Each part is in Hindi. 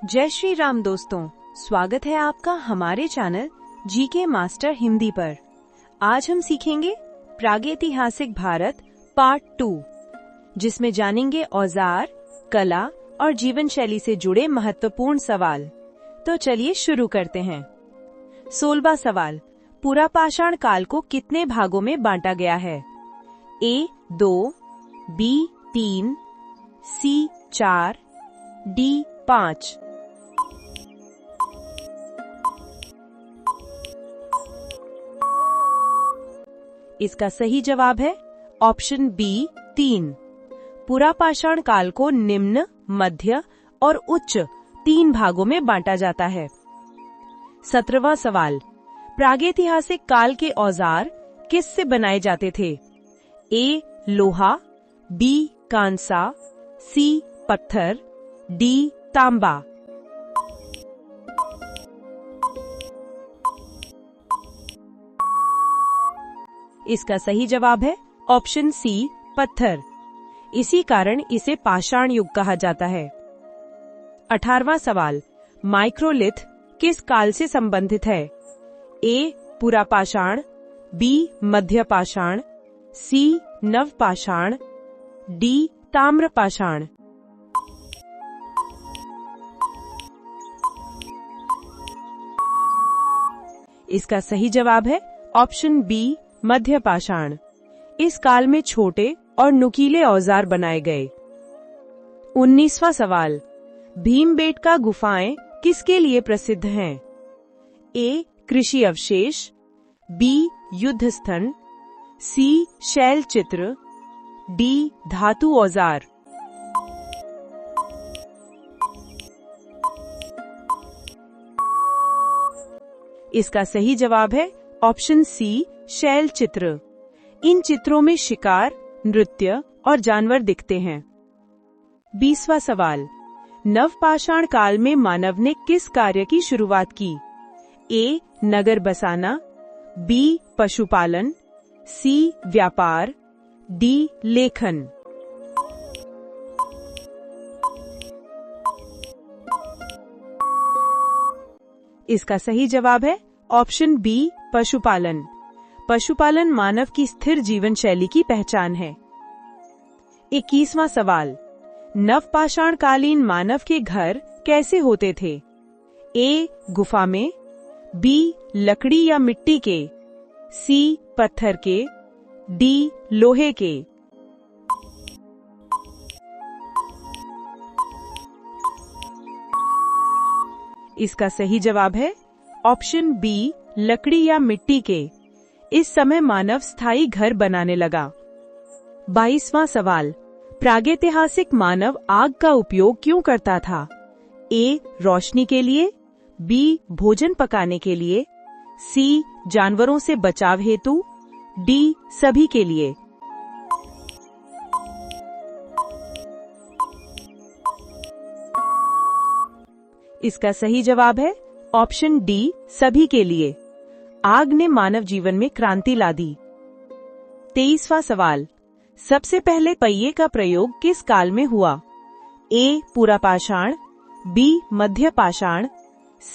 जय श्री राम दोस्तों, स्वागत है आपका हमारे चैनल जीके मास्टर हिंदी पर। आज हम सीखेंगे प्रागैतिहासिक भारत पार्ट 2, जिसमें जानेंगे औजार, कला और जीवन शैली से जुड़े महत्वपूर्ण सवाल। तो चलिए शुरू करते हैं। 16वां सवाल, पुरापाषाण काल को कितने भागों में बांटा गया है? A 2, B 3, C 4, D 5। इसका सही जवाब है ऑप्शन बी 3। पुरापाषाण काल को निम्न, मध्य और उच्च 3 भागों में बांटा जाता है। 17वां सवाल, प्रागैतिहासिक काल के औजार किससे बनाए जाते थे? A लोहा, B कांसा, C पत्थर, D तांबा। इसका सही जवाब है ऑप्शन सी पत्थर। इसी कारण इसे पाषाण युग कहा जाता है। 18वां सवाल, माइक्रोलिथ किस काल से संबंधित है? A पुरापाषाण, B मध्यपाषाण, C नवपाषाण, D ताम्रपाषाण। इसका सही जवाब है ऑप्शन बी मध्यपाषाण। इस काल में छोटे और नुकीले औजार बनाए गए। 19वां सवाल, भीमबेटका गुफाएं किसके लिए प्रसिद्ध हैं? A कृषि अवशेष, B युद्ध स्थल, C शैल चित्र, D धातु औजार। इसका सही जवाब है ऑप्शन सी शैल चित्र। इन चित्रों में शिकार, नृत्य और जानवर दिखते हैं। 20वां सवाल, नवपाषाण काल में मानव ने किस कार्य की शुरुआत की? A नगर बसाना, B पशुपालन, C व्यापार, D लेखन। इसका सही जवाब है ऑप्शन बी पशुपालन। पशुपालन मानव की स्थिर जीवन शैली की पहचान है। 21वां सवाल, नवपाषाण कालीन मानव के घर कैसे होते थे? A गुफा में, B लकड़ी या मिट्टी के, C पत्थर के, D लोहे के। इसका सही जवाब है ऑप्शन बी लकड़ी या मिट्टी के। इस समय मानव स्थायी घर बनाने लगा। 22वां सवाल, प्रागैतिहासिक मानव आग का उपयोग क्यों करता था? A रोशनी के लिए, B भोजन पकाने के लिए, C जानवरों से बचाव हेतु, D सभी के लिए। इसका सही जवाब है ऑप्शन डी सभी के लिए। आग ने मानव जीवन में क्रांति ला दी। 23वां सवाल, सबसे पहले पहिए का प्रयोग किस काल में हुआ? A पुरापाषाण, B मध्यपाषाण,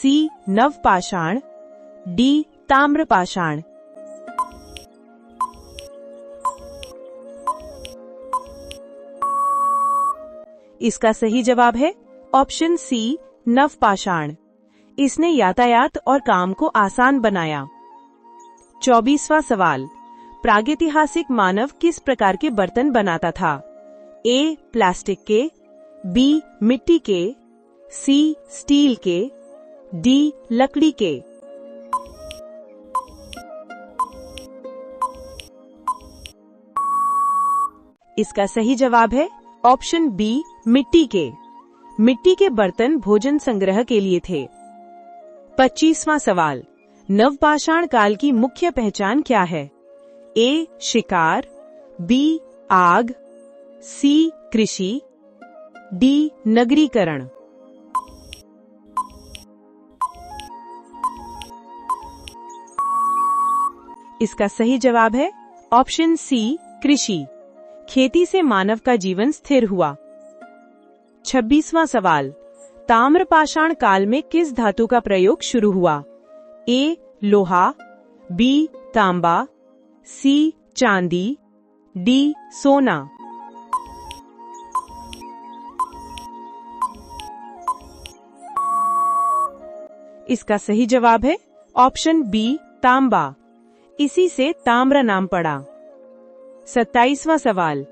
C नवपाषाण, D ताम्रपाषाण। इसका सही जवाब है ऑप्शन सी नवपाषाण। इसने यातायात और काम को आसान बनाया। 24वां सवाल, प्रागैतिहासिक मानव किस प्रकार के बर्तन बनाता था? A प्लास्टिक के, B मिट्टी के, C स्टील के, D लकड़ी के। इसका सही जवाब है ऑप्शन बी मिट्टी के। मिट्टी के बर्तन भोजन संग्रह के लिए थे। 25वां सवाल, नवपाषाण काल की मुख्य पहचान क्या है? A शिकार, B आग, C कृषि, D नगरीकरण। इसका सही जवाब है ऑप्शन सी कृषि। खेती से मानव का जीवन स्थिर हुआ। 26वां सवाल, ताम्रपाषाण काल में किस धातु का प्रयोग शुरू हुआ? ए. लोहा, बी. तांबा, सी. चांदी, डी. सोना। इसका सही जवाब है ऑप्शन बी. तांबा। इसी से ताम्र नाम पड़ा। 27वां सवाल,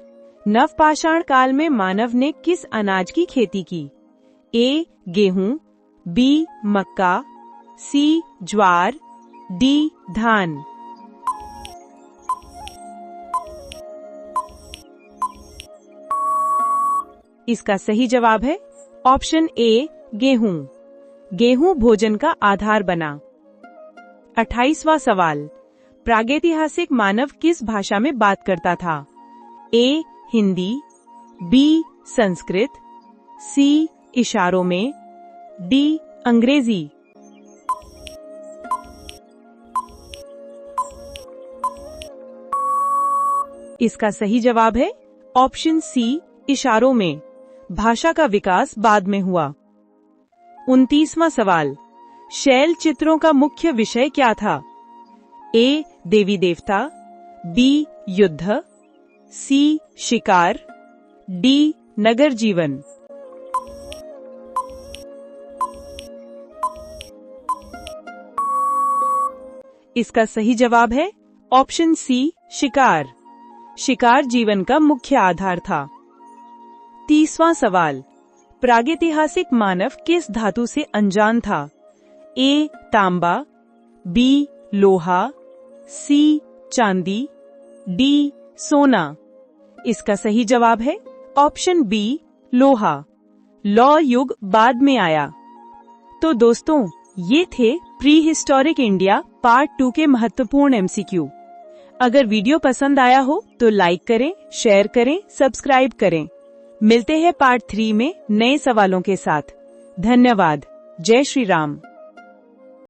नवपाषाण काल में मानव ने किस अनाज की खेती की? ए. गेहूं, बी. मक्का, सी. ज्वार, डी. धान। इसका सही जवाब है ऑप्शन ए. गेहूं। गेहूं भोजन का आधार बना। 28वां सवाल, प्रागैतिहासिक मानव किस भाषा में बात करता था? ए. हिंदी, बी. संस्कृत, सी. इशारों में, डी. अंग्रेजी। इसका सही जवाब है ऑप्शन सी. इशारों में। भाषा का विकास बाद में हुआ। 29वां सवाल, शैल चित्रों का मुख्य विषय क्या था? ए. देवी देवता, बी. युद्ध, सी. शिकार, डी. नगर जीवन। इसका सही जवाब है ऑप्शन सी. शिकार। शिकार जीवन का मुख्य आधार था। 30वां सवाल, प्रागैतिहासिक मानव किस धातु से अनजान था? ए. तांबा, बी. लोहा, सी. चांदी, डी. सोना। इसका सही जवाब है ऑप्शन बी. लोहा। लौह युग बाद में आया। तो दोस्तों, ये थे प्री हिस्टोरिक इंडिया पार्ट 2 के महत्वपूर्ण एमसीक्यू। अगर वीडियो पसंद आया हो तो लाइक करें, शेयर करें, सब्सक्राइब करें। मिलते हैं पार्ट 3 में नए सवालों के साथ। धन्यवाद। जय श्री राम।